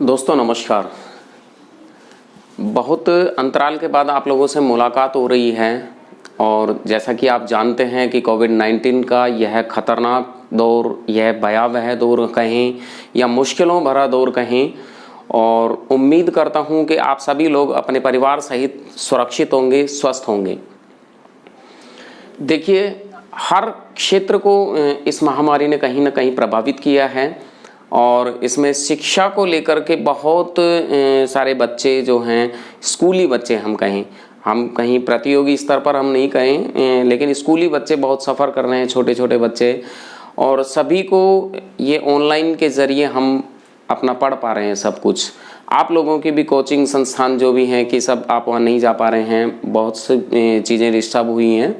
दोस्तों नमस्कार। बहुत अंतराल के बाद आप लोगों से मुलाकात हो रही है और जैसा कि आप जानते हैं कि कोविड-19 का यह खतरनाक दौर, यह भयावह दौर कहें या मुश्किलों भरा दौर कहें, और उम्मीद करता हूं कि आप सभी लोग अपने परिवार सहित सुरक्षित होंगे, स्वस्थ होंगे। देखिए, हर क्षेत्र को इस महामारी ने कहीं ना कहीं प्रभावित किया है और इसमें शिक्षा को लेकर के बहुत सारे बच्चे जो हैं, स्कूली बच्चे हम कहीं प्रतियोगी स्तर पर हम नहीं कहें, लेकिन स्कूली बच्चे बहुत सफ़र कर रहे हैं, छोटे छोटे बच्चे, और सभी को ये ऑनलाइन के ज़रिए हम अपना पढ़ पा रहे हैं सब कुछ। आप लोगों की भी कोचिंग संस्थान जो भी हैं कि सब आप वहाँ नहीं जा पा रहे हैं, बहुत सी चीज़ें डिस्टर्ब हुई हैं।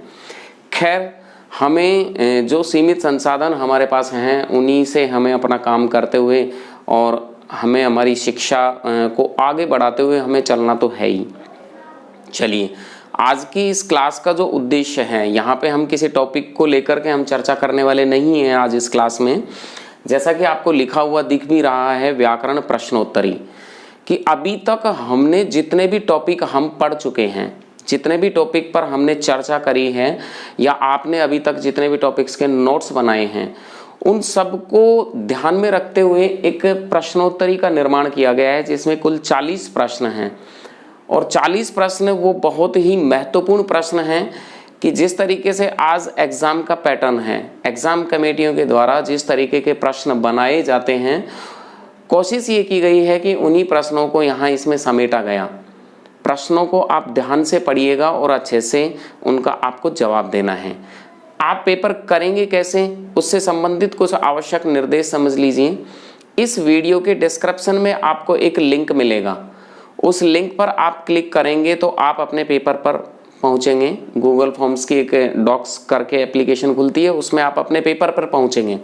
खैर, हमें जो सीमित संसाधन हमारे पास हैं उन्हीं से हमें अपना काम करते हुए और हमें हमारी शिक्षा को आगे बढ़ाते हुए हमें चलना तो है ही। चलिए, आज की इस क्लास का जो उद्देश्य है, यहाँ पे हम किसी टॉपिक को लेकर के हम चर्चा करने वाले नहीं हैं आज इस क्लास में। जैसा कि आपको लिखा हुआ दिख भी रहा है, व्याकरण प्रश्नोत्तरी, कि अभी तक हमने जितने भी टॉपिक हम पढ़ चुके हैं, जितने भी टॉपिक पर हमने चर्चा करी है या आपने अभी तक जितने भी टॉपिक्स के नोट्स बनाए हैं, उन सब को ध्यान में रखते हुए एक प्रश्नोत्तरी का निर्माण किया गया है जिसमें कुल 40 प्रश्न हैं। और 40 प्रश्न वो बहुत ही महत्वपूर्ण प्रश्न हैं कि जिस तरीके से आज एग्ज़ाम का पैटर्न है, एग्ज़ाम कमेटियों के द्वारा जिस तरीके के प्रश्न बनाए जाते हैं, कोशिश ये की गई है कि उन्हीं प्रश्नों को यहाँ इसमें समेटा गया। प्रश्नों को आप ध्यान से पढ़िएगा और अच्छे से उनका आपको जवाब देना है। आप पेपर करेंगे कैसे, उससे संबंधित कुछ आवश्यक निर्देश समझ लीजिए। इस वीडियो के डिस्क्रिप्शन में आपको एक लिंक मिलेगा, उस लिंक पर आप क्लिक करेंगे तो आप अपने पेपर पर पहुंचेंगे। गूगल फॉर्म्स की एक डॉक्स करके एप्लीकेशन खुलती है, उसमें आप अपने पेपर पर पहुंचेंगे।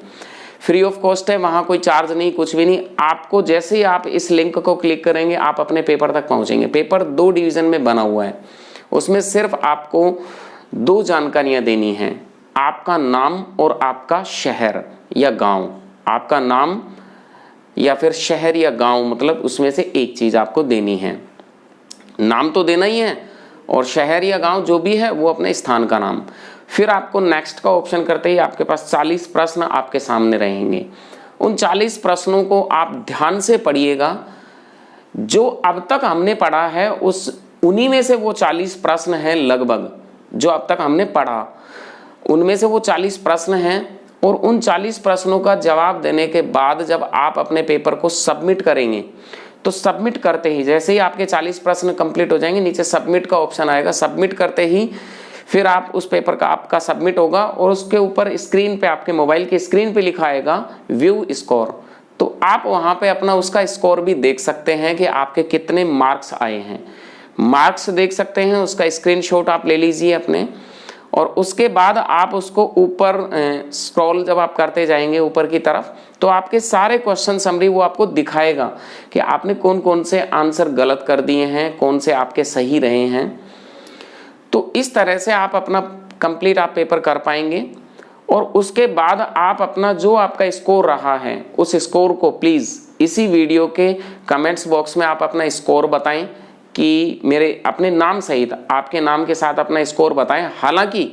फ्री ऑफ कॉस्ट है, वहाँ कोई चार्ज नहीं, कुछ भी नहीं। आपको जैसे ही आप इस लिंक को क्लिक करेंगे आप अपने पेपर तक पहुँचेंगे। पेपर 2 डिवीज़न में बना हुआ है, उसमें सिर्फ आपको 2 जानकारियाँ देनी हैं, आपका नाम और आपका शहर या गांव। आपका नाम या फिर शहर या गांव, मतलब उसमें से एक चीज़ आपको देनी है। नाम तो देना ही है और शहर या गांव जो भी है वो अपने स्थान का नाम। फिर आपको नेक्स्ट का ऑप्शन करते ही आपके पास 40 प्रश्न आपके सामने रहेंगे। उन 40 प्रश्नों को आप ध्यान से पढ़िएगा। जो अब तक हमने पढ़ा है उन्हीं में से वो 40 प्रश्न हैं लगभग, जो अब तक हमने पढ़ा उनमें से वो 40 प्रश्न हैं। और उन 40 प्रश्नों का जवाब देने के बाद जब आप अपने पेपर को सबमिट करेंगे तो सबमिट करते ही, जैसे ही आपके 40 प्रश्न कंप्लीट हो जाएंगे, नीचे सबमिट का ऑप्शन आएगा। सबमिट करते ही फिर आप उस पेपर का आपका सबमिट होगा और उसके ऊपर स्क्रीन पे, आपके मोबाइल की स्क्रीन पे लिखा आएगा व्यू स्कोर। तो आप वहाँ पे अपना उसका स्कोर भी देख सकते हैं कि आपके कितने मार्क्स आए हैं। मार्क्स देख सकते हैं, उसका स्क्रीनशॉट आप ले लीजिए अपने, और उसके बाद आप उसको ऊपर स्क्रॉल जब आप करते जाएंगे ऊपर की तरफ, तो आपके सारे क्वेश्चन समरी वो आपको दिखाएगा कि आपने कौन कौन से आंसर गलत कर दिए हैं, कौन से आपके सही रहे हैं। तो इस तरह से आप अपना कंप्लीट आप पेपर कर पाएंगे। और उसके बाद आप अपना जो आपका स्कोर रहा है उस स्कोर को प्लीज़ इसी वीडियो के कमेंट्स बॉक्स में आप अपना स्कोर बताएं कि मेरे अपने नाम सहित, आपके नाम के साथ अपना स्कोर बताएं। हालांकि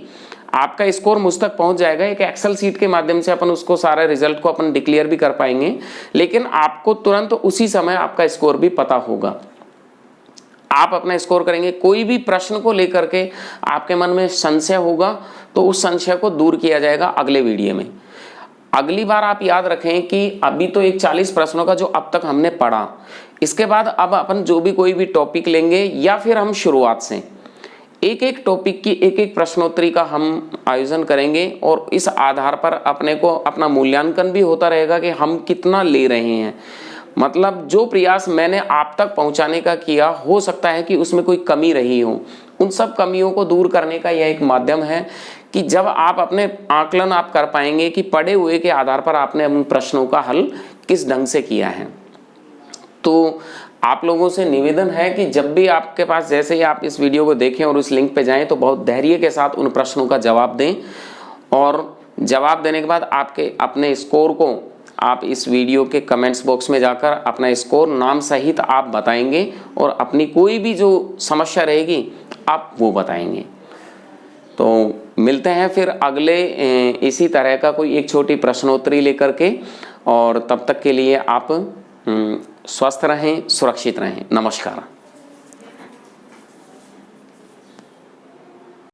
आपका स्कोर मुझ तक पहुंच जाएगा, एक एक्सेल सीट के माध्यम से अपन उसको सारे रिजल्ट को अपन डिक्लेयर भी कर पाएंगे, लेकिन आपको तुरंत उसी समय आपका स्कोर भी पता होगा। आप अपना स्कोर करेंगे। कोई भी प्रश्न को लेकर के आपके मन में संशय होगा तो उस संशय को दूर किया जाएगा अगले वीडियो में। अगली बार आप याद रखें कि अभी तो एक 40 प्रश्नों का जो अब तक हमने पढ़ा, इसके बाद अब अपन जो भी कोई भी टॉपिक लेंगे या फिर हम शुरुआत से एक एक टॉपिक की एक एक प्रश्नोत्तरी का हम आयोजन करेंगे और इस आधार पर अपने को अपना मूल्यांकन भी होता रहेगा कि हम कितना ले रहे हैं। मतलब जो प्रयास मैंने आप तक पहुंचाने का किया, हो सकता है कि उसमें कोई कमी रही हो, उन सब कमियों को दूर करने का यह एक माध्यम है कि जब आप अपने आकलन आप कर पाएंगे कि पढ़े हुए के आधार पर आपने उन प्रश्नों का हल किस ढंग से किया है। तो आप लोगों से निवेदन है कि जब भी आपके पास, जैसे ही आप इस वीडियो को देखें और उस लिंक पे जाएं, तो बहुत धैर्य के साथ उन प्रश्नों का जवाब दें और जवाब देने के बाद आपके अपने स्कोर को आप इस वीडियो के कमेंट्स बॉक्स में जाकर अपना स्कोर नाम सहित आप बताएंगे और अपनी कोई भी जो समस्या रहेगी आप वो बताएंगे। तो मिलते हैं फिर अगले इसी तरह का कोई एक छोटी प्रश्नोत्तरी लेकर के, और तब तक के लिए आप स्वस्थ रहें, सुरक्षित रहें। नमस्कार।